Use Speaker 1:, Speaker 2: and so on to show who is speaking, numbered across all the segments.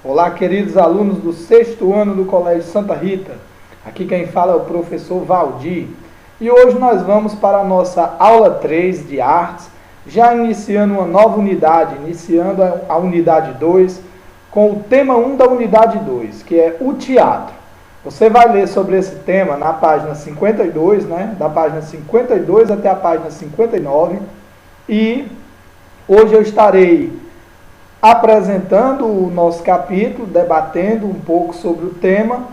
Speaker 1: Olá, queridos alunos do 6º ano do Colégio Santa Rita. Aqui quem fala é o professor Valdir. E hoje nós vamos para a nossa aula 3 de artes, já iniciando uma nova unidade, iniciando a unidade 2, com o tema 1 da unidade 2, que é o teatro. Você vai ler sobre esse tema na página 52, da página 52 até a página 59. E hoje eu estarei apresentando o nosso capítulo, debatendo um pouco sobre o tema.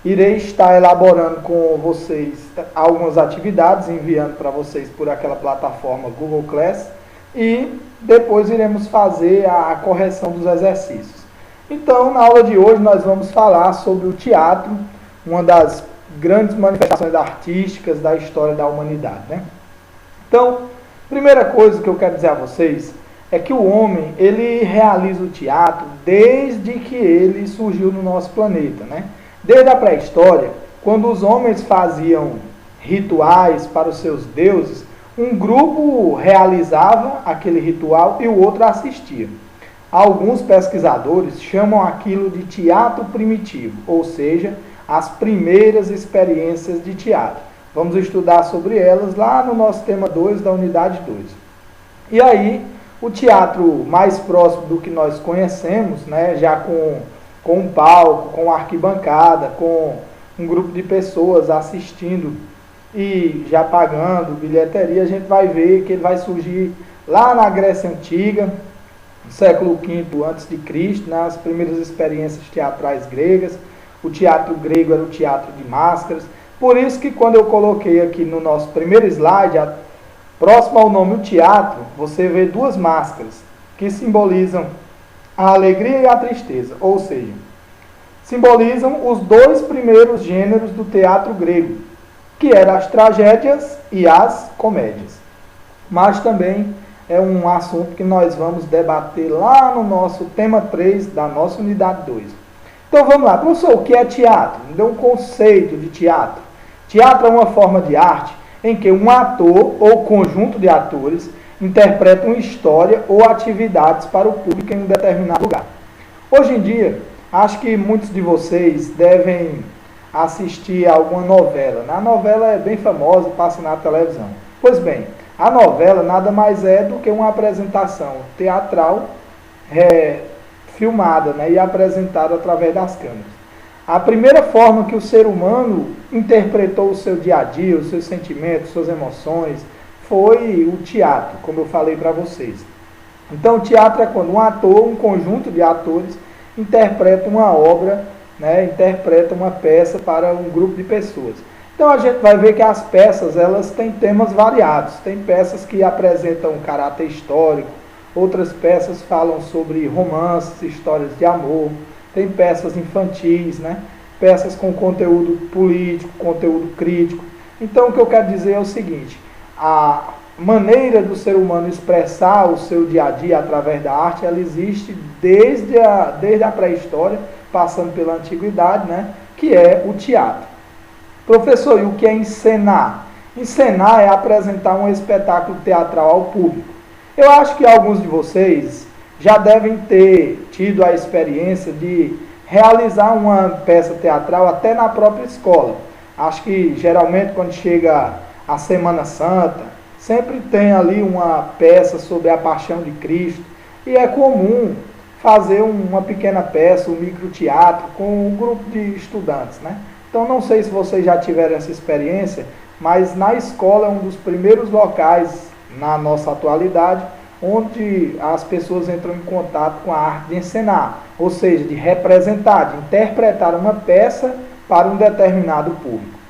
Speaker 1: Irei estar elaborando com vocês algumas atividades, enviando para vocês por aquela plataforma Google Class, e depois iremos fazer a correção dos exercícios. Então, na aula de hoje nós vamos falar sobre o teatro, uma das grandes manifestações artísticas da história da humanidade, Então, primeira coisa que eu quero dizer a vocês é que o homem, ele realiza o teatro desde que ele surgiu no nosso planeta, Desde a pré-história, quando os homens faziam rituais para os seus deuses, um grupo realizava aquele ritual e o outro assistia. Alguns pesquisadores chamam aquilo de teatro primitivo, ou seja, as primeiras experiências de teatro. Vamos estudar sobre elas lá no nosso tema 2 da unidade 2. E aí, o teatro mais próximo do que nós conhecemos, já com um palco, com arquibancada, com um grupo de pessoas assistindo e já pagando bilheteria, a gente vai ver que ele vai surgir lá na Grécia Antiga, no século V a.C., nas primeiras experiências teatrais gregas. O teatro grego era o teatro de máscaras. Por isso que quando eu coloquei aqui no nosso primeiro slide, próximo ao nome o teatro, você vê duas máscaras que simbolizam a alegria e a tristeza, ou seja, simbolizam os dois primeiros gêneros do teatro grego, que eram as tragédias e as comédias. Mas também é um assunto que nós vamos debater lá no nosso tema 3 da nossa unidade 2. Então vamos lá, professor, o que é teatro? Me dê um conceito de teatro. Teatro é uma forma de arte em que um ator ou conjunto de atores interpretam história ou atividades para o público em um determinado lugar. Hoje em dia, acho que muitos de vocês devem assistir a alguma novela. A novela é bem famosa, passa na televisão. Pois bem, a novela nada mais é do que uma apresentação teatral filmada e apresentada através das câmeras. A primeira forma que o ser humano interpretou o seu dia a dia, os seus sentimentos, suas emoções, foi o teatro, como eu falei para vocês. Então, o teatro é quando um ator, um conjunto de atores, interpreta uma obra, interpreta uma peça para um grupo de pessoas. Então, a gente vai ver que as peças, elas têm temas variados. Tem peças que apresentam um caráter histórico, outras peças falam sobre romances, histórias de amor. Tem peças infantis, peças com conteúdo político, conteúdo crítico. Então, o que eu quero dizer é o seguinte: a maneira do ser humano expressar o seu dia a dia através da arte, ela existe desde a pré-história, passando pela antiguidade, que é o teatro. Professor, e o que é encenar? Encenar é apresentar um espetáculo teatral ao público. Eu acho que alguns de vocês já devem ter tido a experiência de realizar uma peça teatral até na própria escola. Acho que geralmente quando chega a Semana Santa, sempre tem ali uma peça sobre a paixão de Cristo, e é comum fazer uma pequena peça, um microteatro com um grupo de estudantes, Então não sei se vocês já tiveram essa experiência, mas na escola é um dos primeiros locais na nossa atualidade onde as pessoas entram em contato com a arte de encenar, ou seja, de representar, de interpretar uma peça para um determinado público.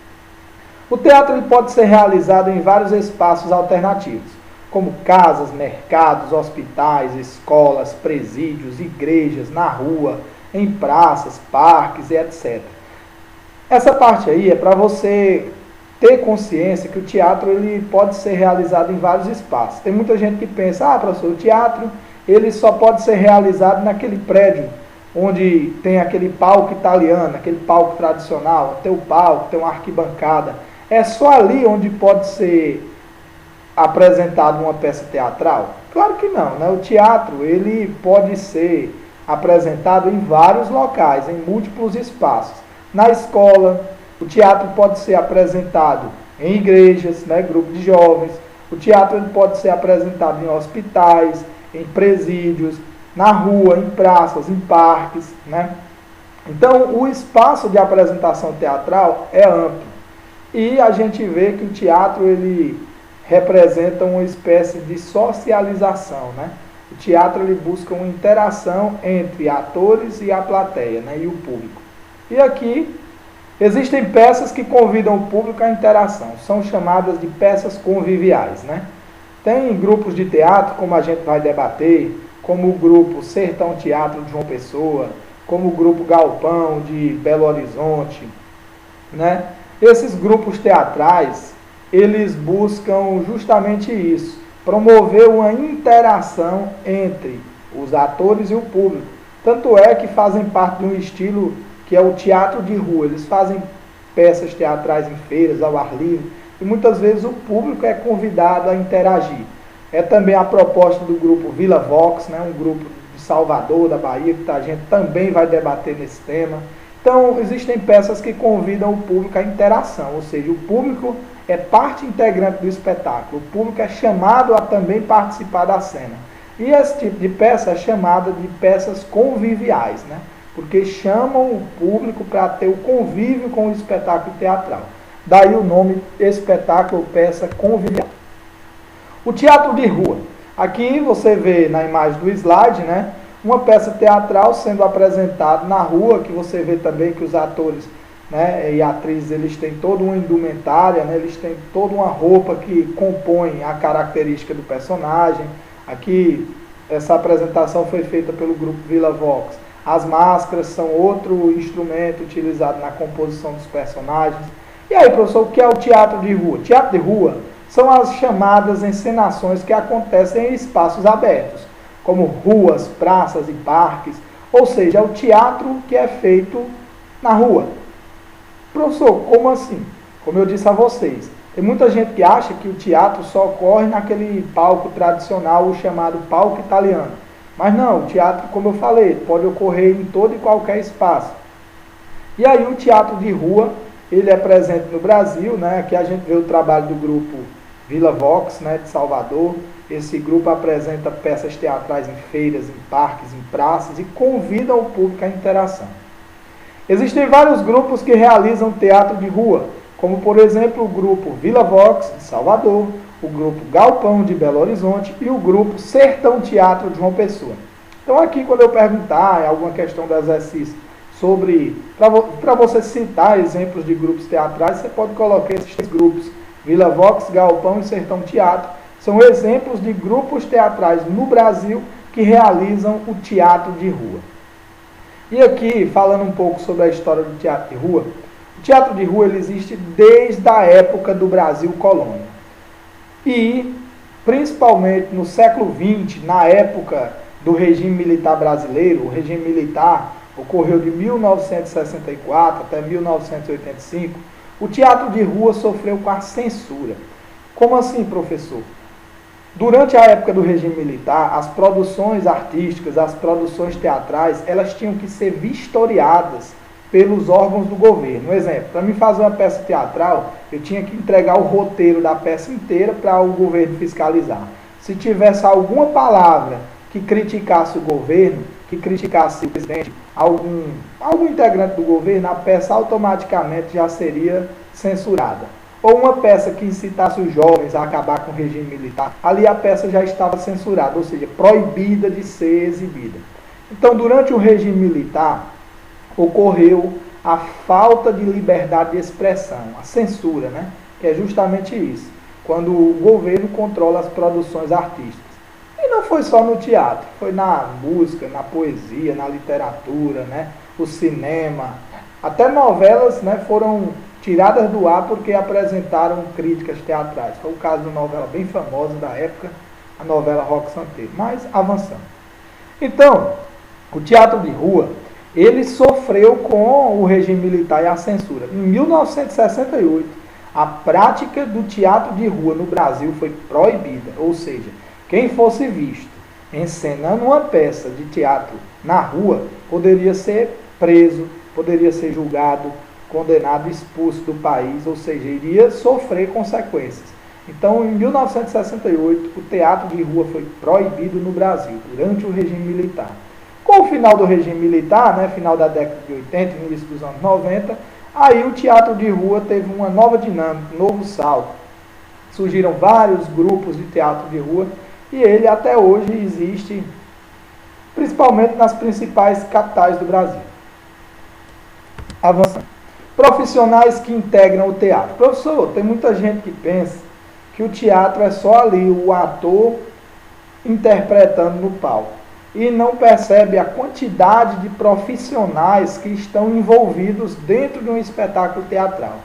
Speaker 1: O teatro ele pode ser realizado em vários espaços alternativos, como casas, mercados, hospitais, escolas, presídios, igrejas, na rua, em praças, parques e etc. Essa parte aí é para você ter consciência que o teatro ele pode ser realizado em vários espaços. Tem muita gente que pensa, professor, o teatro ele só pode ser realizado naquele prédio onde tem aquele palco italiano, aquele palco tradicional, tem o palco, tem uma arquibancada. É só ali onde pode ser apresentada uma peça teatral? Claro que não, O teatro ele pode ser apresentado em vários locais, em múltiplos espaços. Na escola, o teatro pode ser apresentado em igrejas, né, grupo de jovens. O teatro ele pode ser apresentado em hospitais, em presídios, na rua, em praças, em parques, né? Então, o espaço de apresentação teatral é amplo. E a gente vê que o teatro ele representa uma espécie de socialização, né? O teatro ele busca uma interação entre atores e a plateia, né, e o público. E aqui existem peças que convidam o público à interação, são chamadas de peças conviviais, né? Tem grupos de teatro, como a gente vai debater, como o grupo Sertão Teatro de João Pessoa, como o grupo Galpão de Belo Horizonte, né? Esses grupos teatrais, eles buscam justamente isso, promover uma interação entre os atores e o público. Tanto é que fazem parte de um estilo que é o teatro de rua. Eles fazem peças teatrais em feiras, ao ar livre, e muitas vezes o público é convidado a interagir. É também a proposta do grupo Vila Vox, né, um grupo de Salvador, da Bahia, que a gente também vai debater nesse tema. Então, existem peças que convidam o público à interação, ou seja, o público é parte integrante do espetáculo, o público é chamado a também participar da cena. E esse tipo de peça é chamada de peças conviviais, né? Porque chamam o público para ter o convívio com o espetáculo teatral. Daí o nome espetáculo, peça convivial. O teatro de rua. Aqui você vê na imagem do slide, né, uma peça teatral sendo apresentada na rua, que você vê também que os atores, né, e atrizes eles têm toda uma indumentária, né, eles têm toda uma roupa que compõe a característica do personagem. Aqui essa apresentação foi feita pelo grupo Vila Vox. As máscaras são outro instrumento utilizado na composição dos personagens. E aí, professor, o que é o teatro de rua? Teatro de rua são as chamadas encenações que acontecem em espaços abertos, como ruas, praças e parques. Ou seja, é o teatro que é feito na rua. Professor, como assim? Como eu disse a vocês, tem muita gente que acha que o teatro só ocorre naquele palco tradicional, o chamado palco italiano. Mas não, o teatro, como eu falei, pode ocorrer em todo e qualquer espaço. E aí o teatro de rua, ele é presente no Brasil, né? Aqui a gente vê o trabalho do grupo Vila Vox, né, de Salvador. Esse grupo apresenta peças teatrais em feiras, em parques, em praças e convida o público à interação. Existem vários grupos que realizam teatro de rua, como por exemplo o grupo Vila Vox, de Salvador, o grupo Galpão de Belo Horizonte e o grupo Sertão Teatro de João Pessoa. Então aqui quando eu perguntar alguma questão do exercício sobre, para você citar exemplos de grupos teatrais, você pode colocar esses três grupos, Vila Vox, Galpão e Sertão Teatro, são exemplos de grupos teatrais no Brasil que realizam o teatro de rua. E aqui, falando um pouco sobre a história do teatro de rua, o teatro de rua ele existe desde a época do Brasil colônia. E, principalmente no século XX, na época do regime militar brasileiro, o regime militar ocorreu de 1964 até 1985, o teatro de rua sofreu com a censura. Como assim, professor? Durante a época do regime militar, as produções artísticas, as produções teatrais, elas tinham que ser vistoriadas pelos órgãos do governo. Um exemplo, para mim fazer uma peça teatral, eu tinha que entregar o roteiro da peça inteira para o governo fiscalizar. Se tivesse alguma palavra que criticasse o governo, que criticasse o presidente, algum integrante do governo, a peça automaticamente já seria censurada. Ou uma peça que incitasse os jovens a acabar com o regime militar, ali a peça já estava censurada, ou seja, proibida de ser exibida. Então, durante o regime militar, ocorreu a falta de liberdade de expressão, a censura, né? Que é justamente isso, quando o governo controla as produções artísticas. E não foi só no teatro, foi na música, na poesia, na literatura, né? O cinema, até novelas, né, foram tiradas do ar porque apresentaram críticas teatrais. Foi o caso de uma novela bem famosa da época, a novela Roque Santeiro. Mas avançando. Então, o teatro de rua, ele sofreu com o regime militar e a censura. Em 1968, a prática do teatro de rua no Brasil foi proibida, ou seja, quem fosse visto encenando uma peça de teatro na rua, poderia ser preso, poderia ser julgado, condenado, expulso do país, ou seja, iria sofrer consequências. Então, em 1968, o teatro de rua foi proibido no Brasil, durante o regime militar. Com o final do regime militar, final da década de 80, início dos anos 90, aí o teatro de rua teve uma nova dinâmica, um novo salto. Surgiram vários grupos de teatro de rua e ele até hoje existe, principalmente nas principais capitais do Brasil. Avançando. Profissionais que integram o teatro. Professor, tem muita gente que pensa que o teatro é só ali o ator interpretando no palco e não percebe a quantidade de profissionais que estão envolvidos dentro de um espetáculo teatral.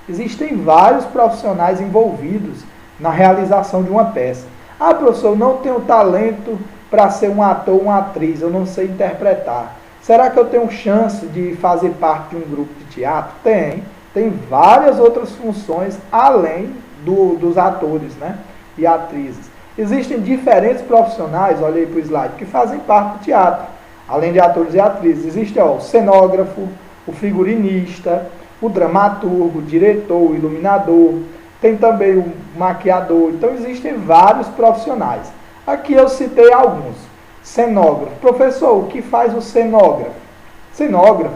Speaker 1: Existem vários profissionais envolvidos na realização de uma peça. Ah, professor, eu não tenho talento para ser um ator ou uma atriz, eu não sei interpretar. Será que eu tenho chance de fazer parte de um grupo de teatro? Tem várias outras funções além dos atores, e atrizes. Existem diferentes profissionais, olha aí para o slide, que fazem parte do teatro, além de atores e atrizes. Existe o cenógrafo, o figurinista, o dramaturgo, o diretor, o iluminador, tem também o maquiador. Então existem vários profissionais. Aqui eu citei alguns. Cenógrafo. Professor, o que faz o cenógrafo? Cenógrafo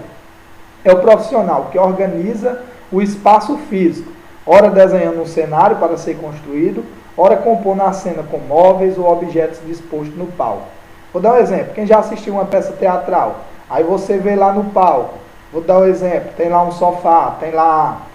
Speaker 1: é o profissional que organiza o espaço físico, ora desenhando um cenário para ser construído, ora compondo a cena com móveis ou objetos dispostos no palco. Vou dar um exemplo. Quem já assistiu uma peça teatral, aí você vê lá no palco, vou dar um exemplo, tem lá um sofá, tem lá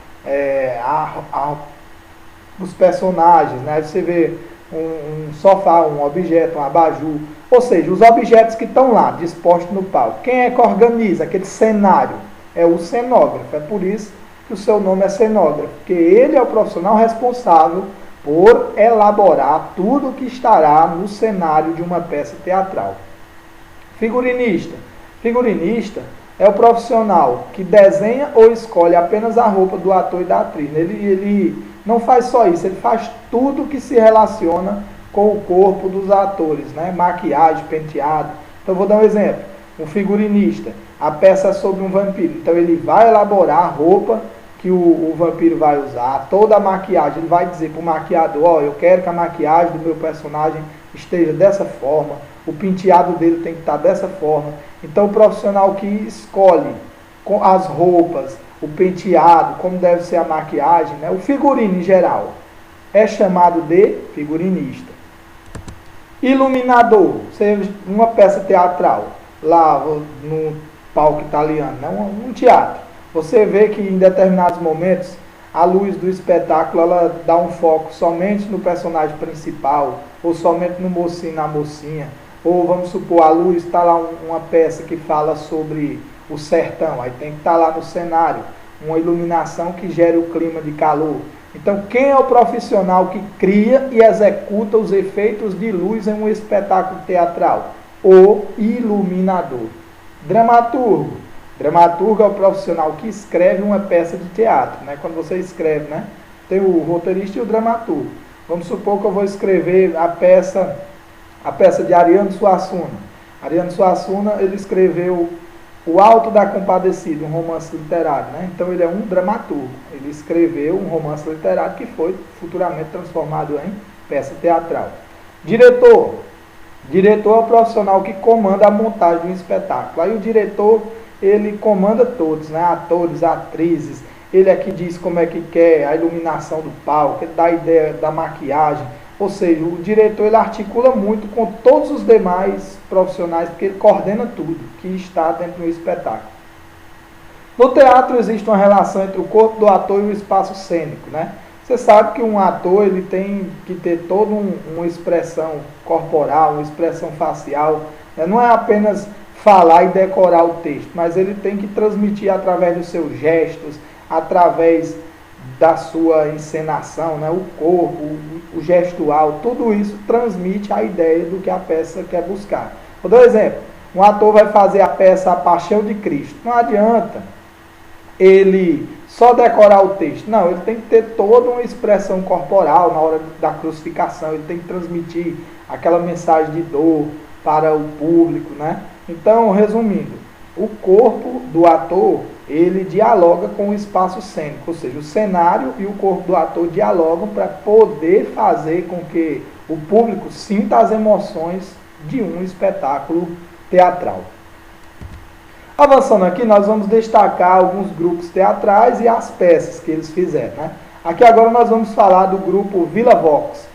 Speaker 1: os personagens, aí você vê um sofá, um objeto, um abajur, ou seja, os objetos que estão lá, dispostos no palco. Quem é que organiza aquele cenário? É o cenógrafo, é por isso que o seu nome é cenógrafo, porque ele é o profissional responsável por elaborar tudo que estará no cenário de uma peça teatral. Figurinista. Figurinista é o profissional que desenha ou escolhe apenas a roupa do ator e da atriz. Ele não faz só isso, ele faz tudo que se relaciona com o corpo dos atores, maquiagem, penteado. Então vou dar um exemplo. Um figurinista, a peça é sobre um vampiro, então ele vai elaborar a roupa que o vampiro vai usar, toda a maquiagem, ele vai dizer para o maquiador, eu quero que a maquiagem do meu personagem esteja dessa forma, o penteado dele tem que estar dessa forma. Então o profissional que escolhe as roupas, o penteado, como deve ser a maquiagem, o figurino em geral, é chamado de figurinista. Iluminador, uma peça teatral, lá no palco italiano, um teatro. Você vê que em determinados momentos a luz do espetáculo ela dá um foco somente no personagem principal, ou somente no mocinho, na mocinha, ou vamos supor, a luz está lá uma peça que fala sobre o sertão, aí tem que estar lá no cenário, uma iluminação que gere o clima de calor. Então quem é o profissional que cria e executa os efeitos de luz em um espetáculo teatral? O iluminador. Dramaturgo. Dramaturgo é o profissional que escreve uma peça de teatro. Quando você escreve, tem o roteirista e o dramaturgo. Vamos supor que eu vou escrever a peça de Ariano Suassuna. Ariano Suassuna, ele escreveu O Alto da Compadecida, um romance literário. Então ele é um dramaturgo. Ele escreveu um romance literário que foi futuramente transformado em peça teatral. Diretor. Diretor é o profissional que comanda a montagem de um espetáculo. Aí o diretor, ele comanda todos, atores, atrizes, ele é que diz como é que quer a iluminação do palco, ele dá a ideia da maquiagem, ou seja, o diretor ele articula muito com todos os demais profissionais, porque ele coordena tudo que está dentro do espetáculo. No teatro existe uma relação entre o corpo do ator e o espaço cênico, Você sabe que um ator ele tem que ter toda uma expressão corporal, uma expressão facial, não é apenas falar e decorar o texto, mas ele tem que transmitir através dos seus gestos, através da sua encenação, o corpo, o gestual, tudo isso transmite a ideia do que a peça quer buscar. Vou dar um exemplo. Um ator vai fazer a peça A Paixão de Cristo. Não adianta ele só decorar o texto. Não, ele tem que ter toda uma expressão corporal na hora da crucificação, ele tem que transmitir aquela mensagem de dor, para o público, né? Então, resumindo, o corpo do ator, ele dialoga com o espaço cênico, ou seja, o cenário e o corpo do ator dialogam para poder fazer com que o público sinta as emoções de um espetáculo teatral. Avançando aqui, nós vamos destacar alguns grupos teatrais e as peças que eles fizeram, né? Aqui agora nós vamos falar do grupo Vila Vox.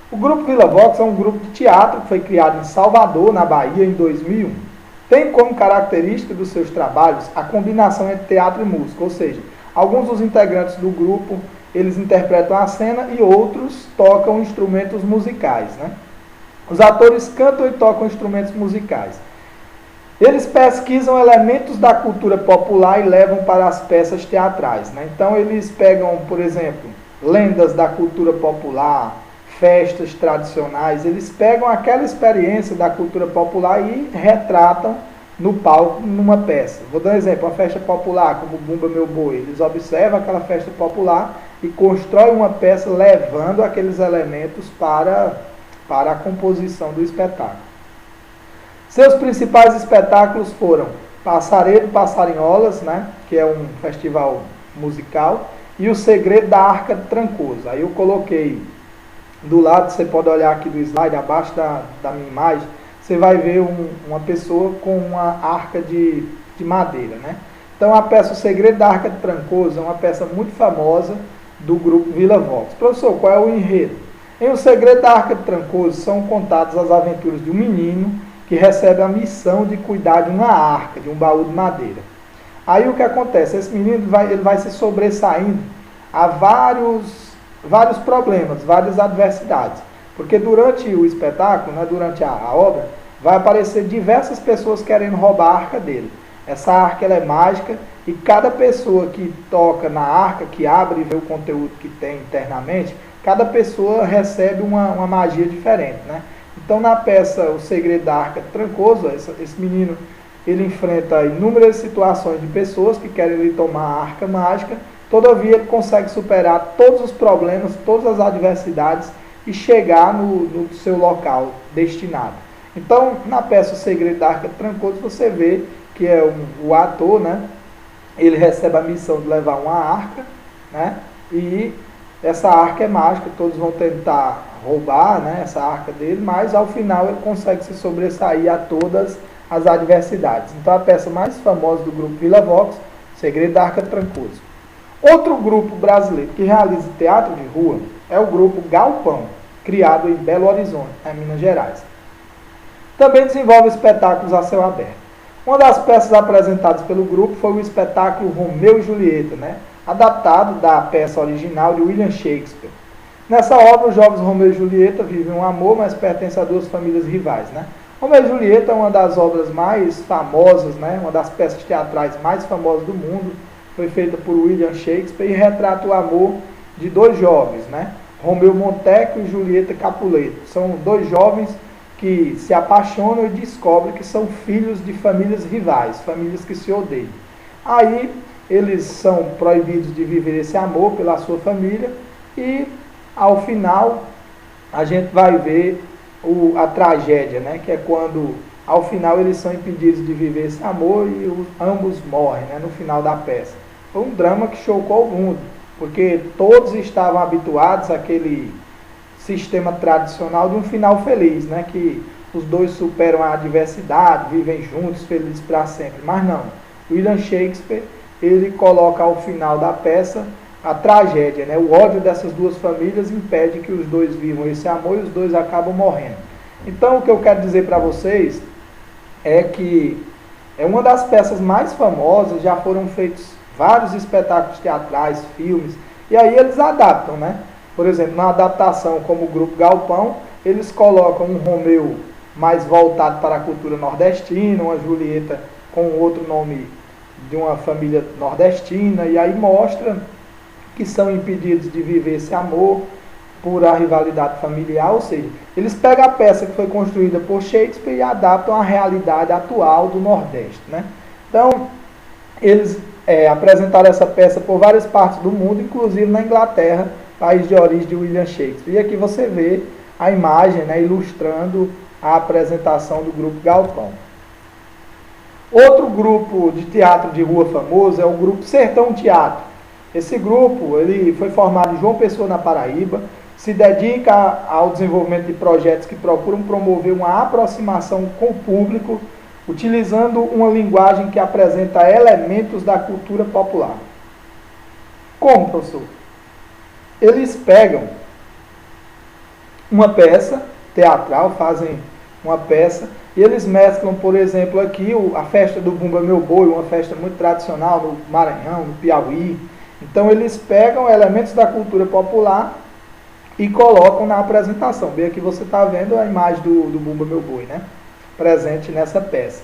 Speaker 1: O grupo Vila Vox é um grupo de teatro que foi criado em Salvador, na Bahia, em 2001. Tem como característica dos seus trabalhos a combinação entre teatro e música, ou seja, alguns dos integrantes do grupo, eles interpretam a cena e outros tocam instrumentos musicais, né? Os atores cantam e tocam instrumentos musicais. Eles pesquisam elementos da cultura popular e levam para as peças teatrais, né? Então eles pegam, por exemplo, lendas da cultura popular, festas tradicionais, eles pegam aquela experiência da cultura popular e retratam no palco, numa peça. Vou dar um exemplo, uma festa popular, como Bumba Meu Boi. Eles observam aquela festa popular e constroem uma peça levando aqueles elementos para a composição do espetáculo. Seus principais espetáculos foram Passaredo e Passarinholas, né, que é um festival musical, e O Segredo da Arca de Trancoso. Aí eu coloquei do lado, você pode olhar aqui do slide, abaixo da minha imagem, você vai ver uma pessoa com uma arca de madeira, né? Então a peça O Segredo da Arca de Trancoso é uma peça muito famosa do grupo Vila Vox. Professor, qual é o enredo? Em O Segredo da Arca de Trancoso são contadas as aventuras de um menino que recebe a missão de cuidar de uma arca, de um baú de madeira. Aí o que acontece? Esse menino ele vai se sobressaindo a vários problemas, várias adversidades. Porque durante o espetáculo, né, durante a obra, vai aparecer diversas pessoas querendo roubar a arca dele. Essa arca ela é mágica e cada pessoa que toca na arca, que abre e vê o conteúdo que tem internamente, cada pessoa recebe uma magia diferente, né? Então, na peça O Segredo da Arca de Trancoso, esse menino ele enfrenta inúmeras situações de pessoas que querem lhe tomar a arca mágica, todavia ele consegue superar todos os problemas, todas as adversidades e chegar no seu local destinado. Então, na peça O Segredo da Arca de Trancoso, você vê que é o ator, né, ele recebe a missão de levar uma arca, né, e essa arca é mágica, todos vão tentar roubar, né, essa arca dele, mas ao final ele consegue se sobressair a todas as adversidades. Então a peça mais famosa do grupo Vila Vox, Segredo da Arca de Trancoso. Outro grupo brasileiro que realiza teatro de rua é o grupo Galpão, criado em Belo Horizonte, em Minas Gerais. Também desenvolve espetáculos a céu aberto. Uma das peças apresentadas pelo grupo foi o espetáculo Romeu e Julieta, né, adaptado da peça original de William Shakespeare. Nessa obra, os jovens Romeu e Julieta vivem um amor, mas pertencem a duas famílias rivais, né? Romeu e Julieta é uma das obras mais famosas, né? Uma das peças teatrais mais famosas do mundo. Foi feita por William Shakespeare e retrata o amor de dois jovens, né? Romeu Monteco e Julieta Capuleto. São dois jovens que se apaixonam e descobrem que são filhos de famílias rivais, famílias que se odeiam. Aí eles são proibidos de viver esse amor pela sua família e ao final a gente vai ver a tragédia, né? Que é quando ao final eles são impedidos de viver esse amor e ambos morrem, né? No final da peça. Foi um drama que chocou o mundo, porque todos estavam habituados àquele sistema tradicional de um final feliz, né? Que os dois superam a adversidade, vivem juntos, felizes para sempre. Mas não. William Shakespeare, ele coloca ao final da peça a tragédia, né? O ódio dessas duas famílias impede que os dois vivam esse amor e os dois acabam morrendo. Então, o que eu quero dizer para vocês é que é uma das peças mais famosas, já foram feitos vários espetáculos teatrais, filmes, e aí eles adaptam, né? Por exemplo, na adaptação como o grupo Galpão, eles colocam um Romeu mais voltado para a cultura nordestina, uma Julieta com outro nome de uma família nordestina, e aí mostra que são impedidos de viver esse amor por a rivalidade familiar, ou seja, eles pegam a peça que foi construída por Shakespeare e adaptam à realidade atual do Nordeste, né? Então, eles apresentaram essa peça por várias partes do mundo, inclusive na Inglaterra, país de origem de William Shakespeare. E aqui você vê a imagem, né, ilustrando a apresentação do grupo Galpão. Outro grupo de teatro de rua famoso é o grupo Sertão Teatro. Esse grupo ele foi formado em João Pessoa, na Paraíba, se dedica ao desenvolvimento de projetos que procuram promover uma aproximação com o público, utilizando uma linguagem que apresenta elementos da cultura popular. Como, professor? Eles pegam uma peça teatral, fazem uma peça, e eles mesclam, por exemplo, aqui a festa do Bumba Meu Boi, uma festa muito tradicional no Maranhão, no Piauí. Então eles pegam elementos da cultura popular e colocam na apresentação. Bem, aqui você está vendo a imagem do Bumba Meu Boi, né? Presente nessa peça.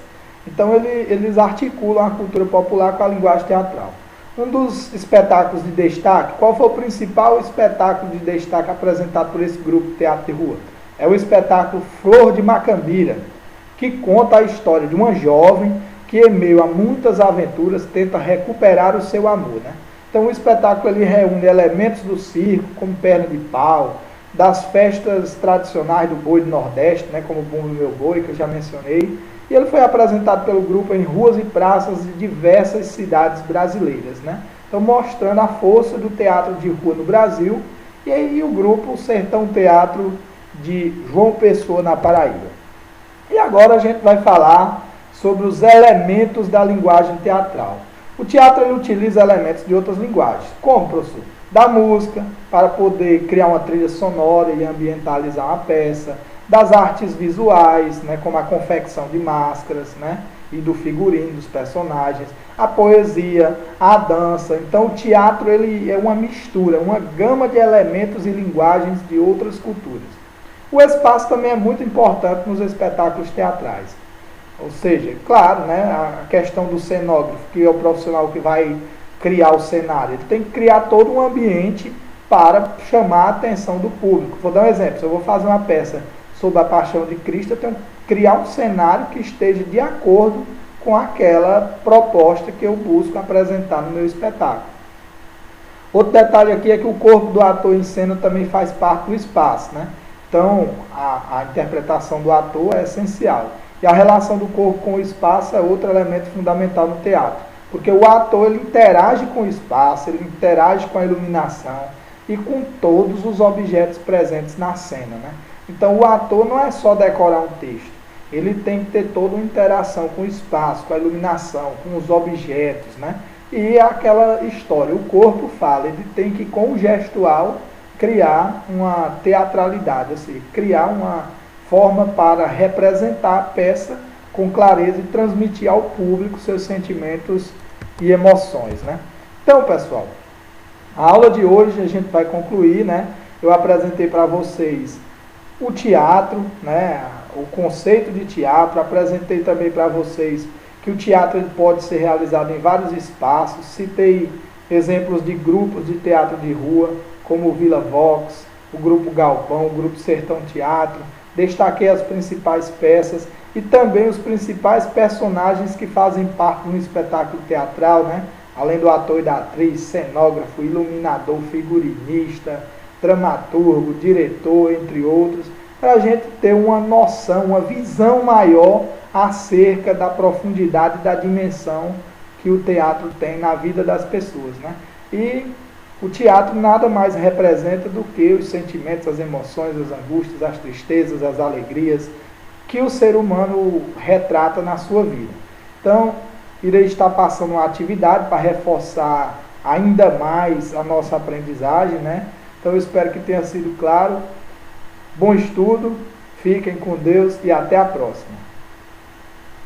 Speaker 1: Então eles articulam a cultura popular com a linguagem teatral. Um dos espetáculos de destaque, qual foi o principal espetáculo de destaque apresentado por esse grupo de teatro de rua? É o espetáculo Flor de Macambira, que conta a história de uma jovem que, em meio a muitas aventuras, tenta recuperar o seu amor, né? Então o espetáculo ele reúne elementos do circo, como perna de pau, das festas tradicionais do boi do Nordeste, né, como o Bumba Meu Boi, que eu já mencionei, e ele foi apresentado pelo grupo em ruas e praças de diversas cidades brasileiras, né? Então mostrando a força do teatro de rua no Brasil, e aí o grupo Sertão Teatro de João Pessoa, na Paraíba. E agora a gente vai falar sobre os elementos da linguagem teatral. O teatro ele utiliza elementos de outras linguagens, como, professor? Da música, para poder criar uma trilha sonora e ambientalizar uma peça, das artes visuais, né, como a confecção de máscaras, né, e do figurino dos personagens, a poesia, a dança. Então o teatro ele é uma mistura, uma gama de elementos e linguagens de outras culturas. O espaço também é muito importante nos espetáculos teatrais. Ou seja, claro, né, a questão do cenógrafo, que é o profissional que vai criar o cenário, ele tem que criar todo um ambiente para chamar a atenção do público. Vou dar um exemplo, se eu vou fazer uma peça sobre a Paixão de Cristo, eu tenho que criar um cenário que esteja de acordo com aquela proposta que eu busco apresentar no meu espetáculo. Outro detalhe aqui é que o corpo do ator em cena também faz parte do espaço, né? Então, a interpretação do ator é essencial. E a relação do corpo com o espaço é outro elemento fundamental no teatro. Porque o ator ele interage com o espaço, ele interage com a iluminação e com todos os objetos presentes na cena, né? Então, o ator não é só decorar um texto. Ele tem que ter toda uma interação com o espaço, com a iluminação, com os objetos, né? E aquela história, o corpo fala, ele tem que, com o gestual, criar uma teatralidade, assim, criar uma forma para representar a peça com clareza e transmitir ao público seus sentimentos e emoções, né? Então, pessoal, a aula de hoje a gente vai concluir, né? Eu apresentei para vocês o teatro, né? O conceito de teatro, apresentei também para vocês que o teatro ele pode ser realizado em vários espaços, citei exemplos de grupos de teatro de rua, como o Vila Vox, o Grupo Galpão, o Grupo Sertão Teatro, destaquei as principais peças e também os principais personagens que fazem parte de um espetáculo teatral, né? Além do ator e da atriz, cenógrafo, iluminador, figurinista, dramaturgo, diretor, entre outros, para a gente ter uma noção, uma visão maior acerca da profundidade e da dimensão que o teatro tem na vida das pessoas, né? E o teatro nada mais representa do que os sentimentos, as emoções, as angústias, as tristezas, as alegrias que o ser humano retrata na sua vida. Então, irei estar passando uma atividade para reforçar ainda mais a nossa aprendizagem, né? Então, eu espero que tenha sido claro. Bom estudo, fiquem com Deus e até a próxima.